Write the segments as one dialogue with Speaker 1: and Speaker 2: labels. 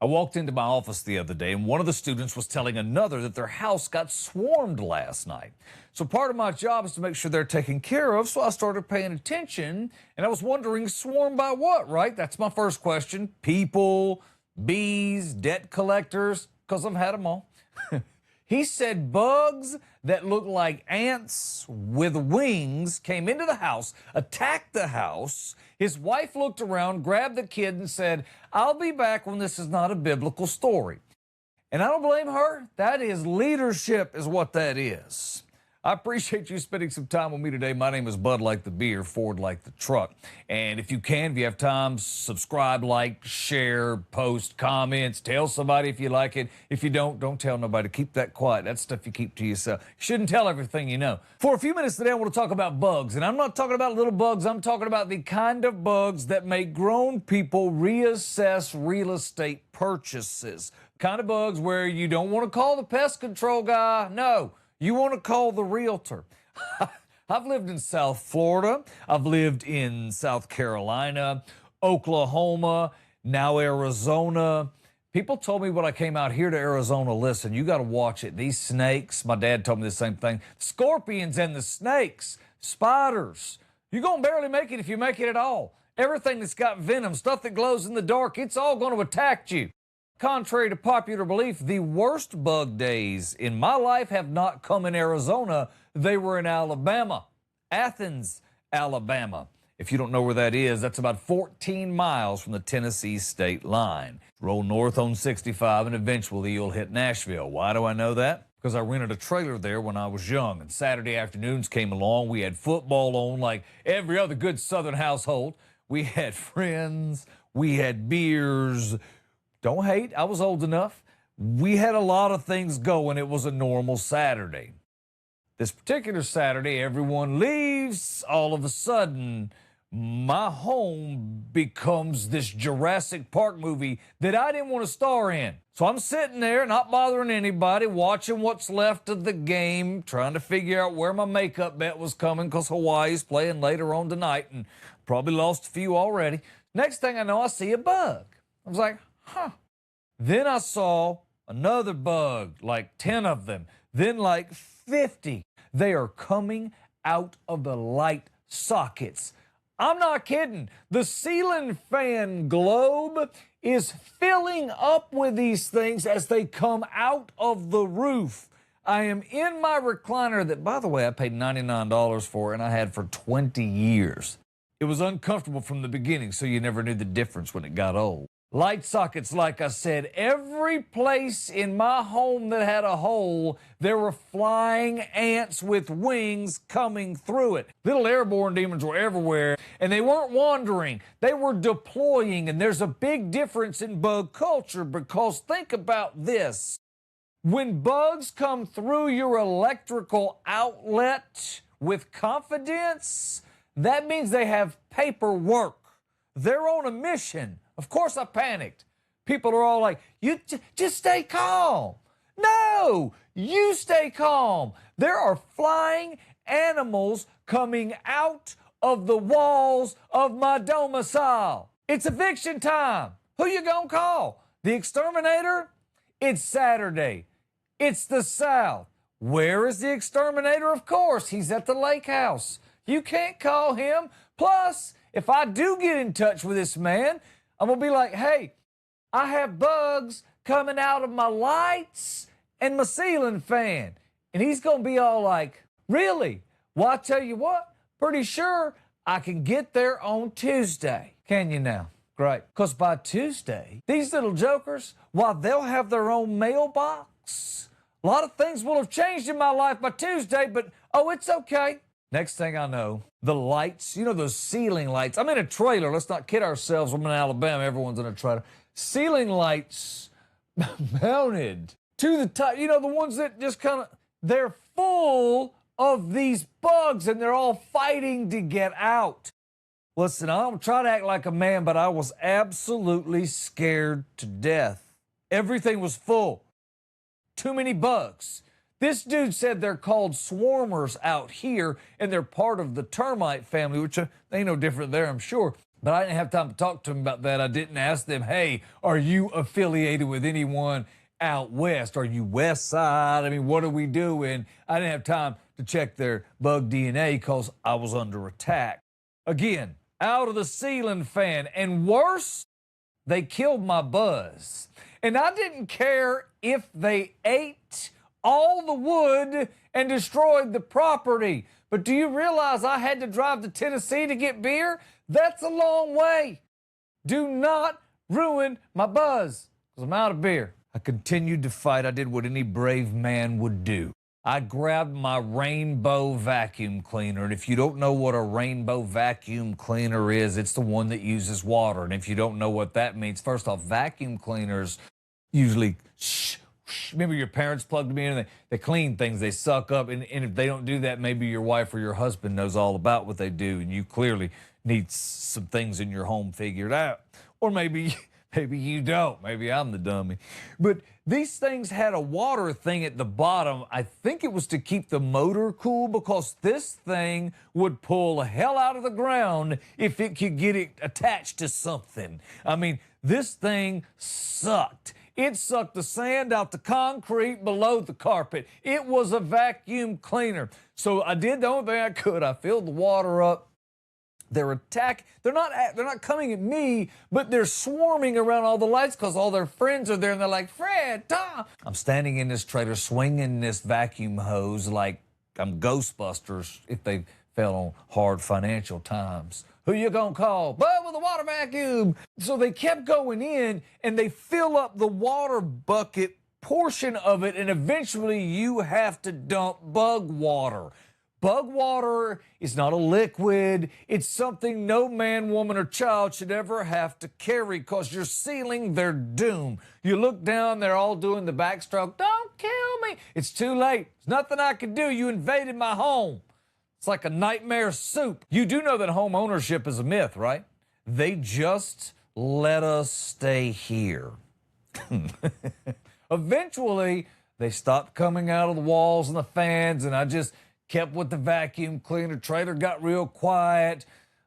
Speaker 1: I walked into my office the other day and one of the students was telling another that their house got swarmed last night. So part of my job is to make sure they're taken care of. So I started paying attention and I was wondering, swarmed by what, right? That's my first question. People, bees, debt collectors, because I've had them all. He said bugs that look like ants with wings came into the house, attacked the house. His wife looked around, grabbed the kid, and said, "I'll be back when this is not a biblical story." And I don't blame her. That is leadership, is what that is. I appreciate you spending some time with me today. My name is Bud like the beer, Ford like the truck. And if you can, if you have time, subscribe, like, share, post, comments, tell somebody if you like it. If you don't tell nobody. Keep that quiet. That's stuff you keep to yourself. You shouldn't tell everything you know. For a few minutes today, I want to talk about bugs. And I'm not talking about little bugs. I'm talking about the kind of bugs that make grown people reassess real estate purchases. Kind of bugs where you don't want to call the pest control guy. No. You want to call the realtor. I've lived in South Florida. I've lived in South Carolina, Oklahoma, now Arizona. People told me when I came out here to Arizona, listen, you got to watch it. These snakes, my dad told me the same thing. Scorpions and the snakes, spiders. You're going to barely make it if you make it at all. Everything that's got venom, stuff that glows in the dark, it's all going to attack you. Contrary to popular belief, the worst bug days in my life have not come in Arizona. They were in Alabama, Athens, Alabama. If you don't know where that is, that's about 14 miles from the Tennessee state line. Roll north on 65 and eventually you'll hit Nashville. Why do I know that? Because I rented a trailer there when I was young, and Saturday afternoons came along. We had football on like every other good Southern household. We had friends, we had beers. Don't hate, I was old enough. We had a lot of things going. It was a normal Saturday. This particular Saturday, everyone leaves. All of a sudden, my home becomes this Jurassic Park movie that I didn't want to star in. So I'm sitting there, not bothering anybody, watching what's left of the game, trying to figure out where my makeup bet was coming because Hawaii's playing later on tonight and probably lost a few already. Next thing I know, I see a bug. I was like, huh. Then I saw another bug, like 10 of them, then like 50. They are coming out of the light sockets. I'm not kidding. The ceiling fan globe is filling up with these things as they come out of the roof. I am in my recliner that, by the way, I paid $99 for and I had for 20 years. It was uncomfortable from the beginning, so you never knew the difference when it got old. Light sockets, like I said, every place in my home that had a hole, there were flying ants with wings coming through it. Little airborne demons were everywhere, and they weren't wandering. They were deploying, and there's a big difference in bug culture because think about this. When bugs come through your electrical outlet with confidence, that means they have paperwork. They're on a mission. Of course I panicked. People are all like, you just stay calm. No, you stay calm. There are flying animals coming out of the walls of my domicile. It's eviction time. Who you gonna call? The exterminator? It's Saturday. It's the South. Where is the exterminator? Of course, he's at the lake house. You can't call him. Plus, if I do get in touch with this man, I'm going to be like, hey, I have bugs coming out of my lights and my ceiling fan. And he's going to be all like, really? Well, I tell you what, pretty sure I can get there on Tuesday. Can you now? Great. Because by Tuesday, these little jokers, while they'll have their own mailbox, a lot of things will have changed in my life by Tuesday, but oh, it's okay. Next thing I know, the lights, you know, those ceiling lights. I'm in a trailer. Let's not kid ourselves. I'm in Alabama. Everyone's in a trailer. Ceiling lights mounted to the top. You know, the ones that just kind of, they're full of these bugs and they're all fighting to get out. Listen, I don't try to act like a man, but I was absolutely scared to death. Everything was full. Too many bugs. This dude said they're called swarmers out here, and they're part of the termite family, which ain't no different there, I'm sure. But I didn't have time to talk to them about that. I didn't ask them, hey, are you affiliated with anyone out west? Are you west side? I mean, what are we doing? I didn't have time to check their bug DNA because I was under attack. Again, out of the ceiling fan. And worse, they killed my buzz. And I didn't care if they ate all the wood and destroyed the property. But do you realize I had to drive to Tennessee to get beer? That's a long way. Do not ruin my buzz, because I'm out of beer. I continued to fight. I did what any brave man would do. I grabbed my rainbow vacuum cleaner. And if you don't know what a rainbow vacuum cleaner is, it's the one that uses water. And if you don't know what that means, first off, vacuum cleaners usually remember your parents plugged them in and they clean things, they suck up. And if they don't do that, maybe your wife or your husband knows all about what they do. And you clearly need some things in your home figured out. Or maybe you don't. Maybe I'm the dummy. But these things had a water thing at the bottom. I think it was to keep the motor cool because this thing would pull hell out of the ground if it could get it attached to something. I mean, this thing sucked. It sucked the sand out the concrete below the carpet. It was a vacuum cleaner. So I did the only thing I could. I filled the water up. They're not coming at me, but they're swarming around all the lights because all their friends are there and they're like, Fred, Tom. I'm standing in this trailer swinging this vacuum hose like I'm Ghostbusters if they fell on hard financial times. Who you gonna call? Bud with a water vacuum. So they kept going in and they fill up the water bucket portion of it, and eventually you have to dump bug water. Bug water is not a liquid. It's something no man, woman, or child should ever have to carry because you're sealing their doom. You look down, they're all doing the backstroke. Don't kill me. It's too late. There's nothing I can do. You invaded my home. It's like a nightmare soup. You do know that home ownership is a myth, right? They just let us stay here. Eventually, they stopped coming out of the walls and the fans, and I just kept with the vacuum cleaner. Trailer got real quiet.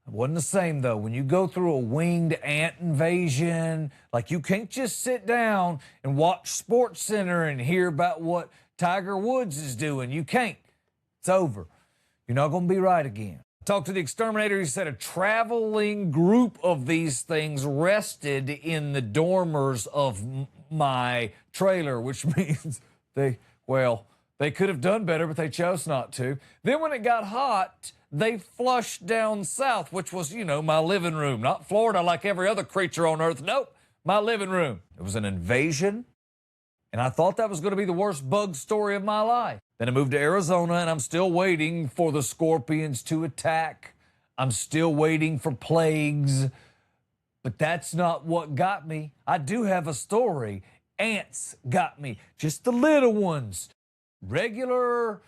Speaker 1: It wasn't the same, though. When you go through a winged ant invasion, like you can't just sit down and watch Sports Center and hear about what Tiger Woods is doing. You can't. It's over. You're not going to be right again. Talked to the exterminator. He said a traveling group of these things rested in the dormers of my trailer, which means they could have done better, but they chose not to. Then when it got hot, they flushed down south, which was, my living room. Not Florida like every other creature on earth. Nope, my living room. It was an invasion, and I thought that was going to be the worst bug story of my life. Then I moved to Arizona, and I'm still waiting for the scorpions to attack. I'm still waiting for plagues, but that's not what got me. I do have a story. Ants got me, just the little ones. Regular,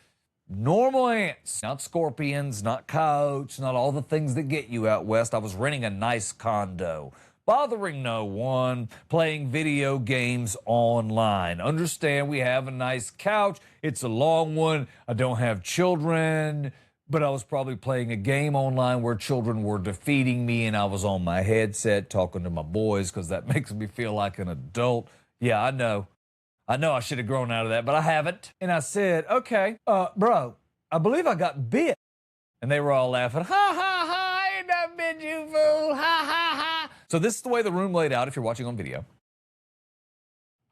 Speaker 1: normal ants, not scorpions, not coyotes, not all the things that get you out west. I was renting a nice condo, bothering no one, playing video games online. Understand we have a nice couch. It's a long one. I don't have children, but I was probably playing a game online where children were defeating me, and I was on my headset talking to my boys because that makes me feel like an adult. Yeah, I know I should have grown out of that, but I haven't. And I said, okay, bro, I believe I got bit. And they were all laughing, ha, ha, ha, I ain't not bit you, fool, ha, ha, ha. So this is the way the room laid out if you're watching on video.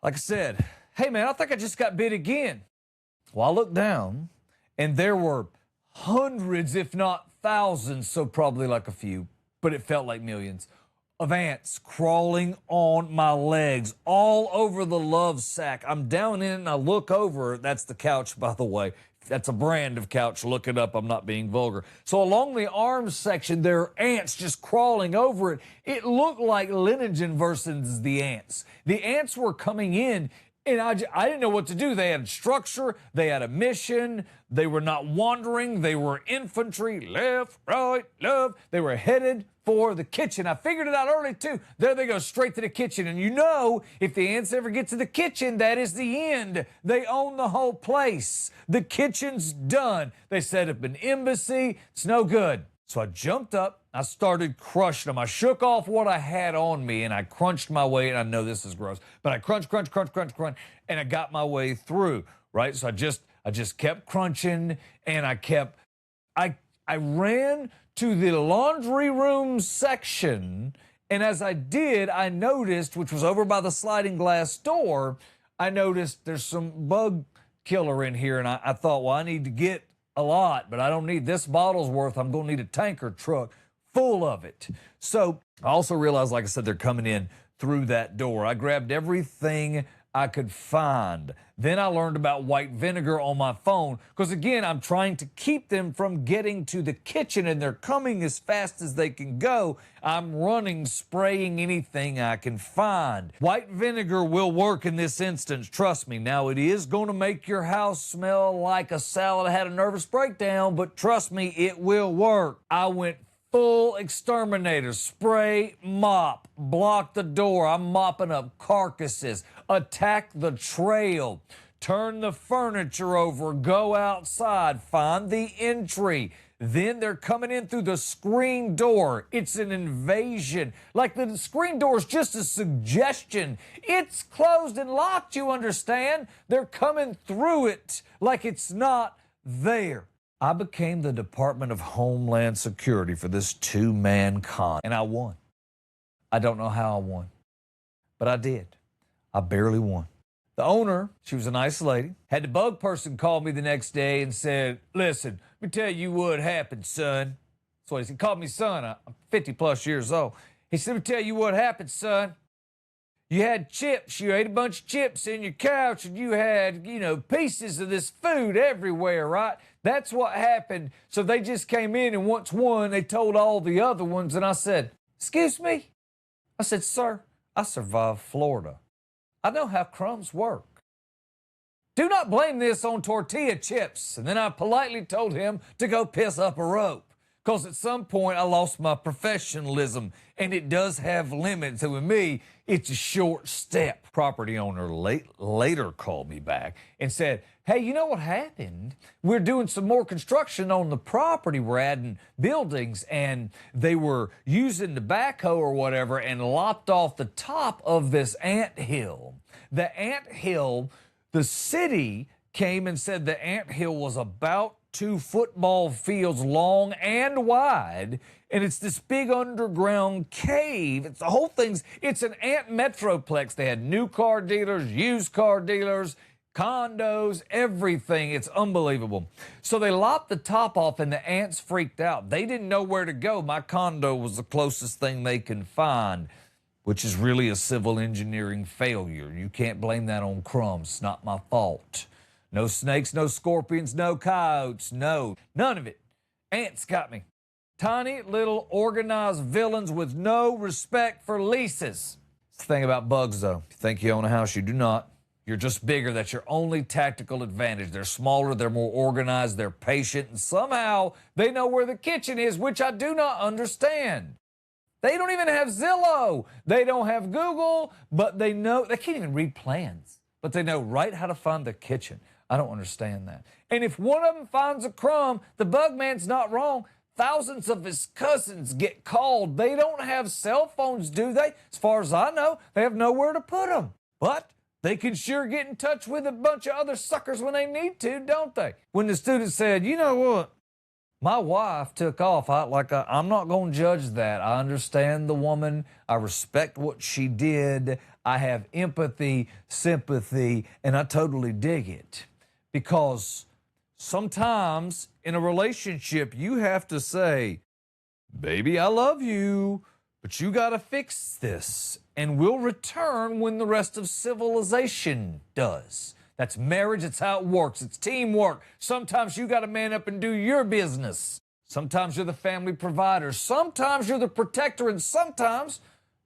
Speaker 1: Like I said, hey, man, I think I just got bit again. Well, I looked down, and there were hundreds, if not thousands, so probably like a few, but it felt like millions, of ants crawling on my legs all over the love sack. I'm down in it and I look over. That's the couch, by the way. That's a brand of couch. Look it up. I'm not being vulgar. So along the arms section, there are ants just crawling over it. It looked like Lineagen versus the ants. The ants were coming in, and I didn't know what to do. They had structure. They had a mission. They were not wandering. They were infantry, left, right, left. They were headed for the kitchen. I figured it out early, too. There they go, straight to the kitchen. And if the ants ever get to the kitchen, that is the end. They own the whole place. The kitchen's done. They set up an embassy. It's no good. So I jumped up, I started crushing them. I shook off what I had on me and I crunched my way, and I know this is gross, but I crunch, and I got my way through, right? So I just kept crunching, and I ran to the laundry room section, and as I did, I noticed, which was over by the sliding glass door, I noticed there's some bug killer in here, and I thought, well, I need to get a lot, but I don't need this bottle's worth. I'm going to need a tanker truck full of it. So I also realized, like I said, they're coming in through that door. I grabbed everything I could find. Then I learned about white vinegar on my phone because, again, I'm trying to keep them from getting to the kitchen, and they're coming as fast as they can go. I'm running, spraying anything I can find. White vinegar will work in this instance, trust me. Now, it is going to make your house smell like a salad had a nervous breakdown, but trust me, it will work. I went full exterminator, spray, mop, block the door. I'm mopping up carcasses, attack the trail, turn the furniture over, go outside, find the entry. Then they're coming in through the screen door. It's an invasion. Like the screen door is just a suggestion. It's closed and locked, you understand? They're coming through it like it's not there. I became the Department of Homeland Security for this two-man con, and I won. I don't know how I won, but I did. I barely won. The owner, she was a nice lady, had the bug person call me the next day and said, listen, let me tell you what happened, son. That's what he said. He called me son. I'm 50-plus years old. He said, let me tell you what happened, son. You had chips. You ate a bunch of chips in your couch, and you had, pieces of this food everywhere, right? That's what happened. So they just came in, and once one, they told all the other ones, and I said, excuse me? I said, sir, I survived Florida. I know how crumbs work. Do not blame this on tortilla chips. And then I politely told him to go piss up a rope. Because at some point I lost my professionalism, and it does have limits. And with me, it's a short step. Property owner later called me back and said, hey, you know what happened? We're doing some more construction on the property. We're adding buildings, and they were using the backhoe or whatever and lopped off the top of this anthill. The anthill, the city came and said the anthill was about 2 football fields long and wide, and it's this big underground cave. It's the whole thing's, it's an ant metroplex. They had new car dealers, used car dealers, condos, everything. It's unbelievable. So they lopped the top off, and the ants freaked out. They didn't know where to go. My condo was the closest thing they can find, which is really a civil engineering failure. You can't blame that on crumbs. It's not my fault. No snakes, no scorpions, no coyotes, no, none of it. Ants got me. Tiny little organized villains with no respect for leases. It's the thing about bugs, though. If you think you own a house, you do not. You're just bigger. That's your only tactical advantage. They're smaller, they're more organized, they're patient, and somehow they know where the kitchen is, which I do not understand. They don't even have Zillow. They don't have Google, but they know, they can't even read plans, but they know right how to find the kitchen. I don't understand that. And if one of them finds a crumb, the bug man's not wrong. Thousands of his cousins get called. They don't have cell phones, do they? As far as I know, they have nowhere to put them. But they can sure get in touch with a bunch of other suckers when they need to, don't they? When the student said, you know what? My wife took off. I'm not going to judge that. I understand the woman. I respect what she did. I have empathy, sympathy, and I totally dig it. Because sometimes in a relationship, you have to say, baby, I love you, but you got to fix this, and we'll return when the rest of civilization does. That's marriage. It's how it works. It's teamwork. Sometimes you got to man up and do your business. Sometimes you're the family provider. Sometimes you're the protector, and sometimes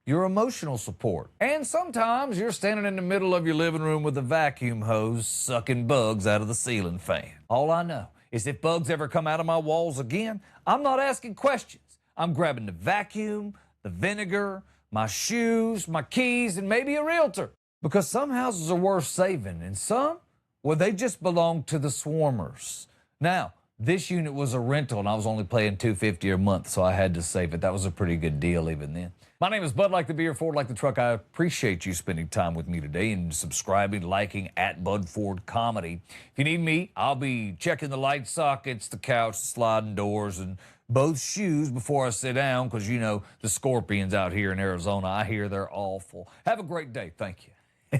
Speaker 1: your emotional support. And sometimes you're standing in the middle of your living room with a vacuum hose sucking bugs out of the ceiling fan. All I know is if bugs ever come out of my walls again, I'm not asking questions. I'm grabbing the vacuum, the vinegar, my shoes, my keys, and maybe a realtor. Because some houses are worth saving, and some, well, they just belong to the swarmers. Now, This unit was a rental and I was only paying $250 a month, so I had to save it. That was a pretty good deal even then. My name is Bud Like the Beer, Ford Like the Truck. I appreciate you spending time with me today and subscribing, liking at Bud Ford Comedy. If you need me, I'll be checking the light sockets, the couch, the sliding doors, and both shoes before I sit down because, you know, the scorpions out here in Arizona, I hear they're awful. Have a great day. Thank you.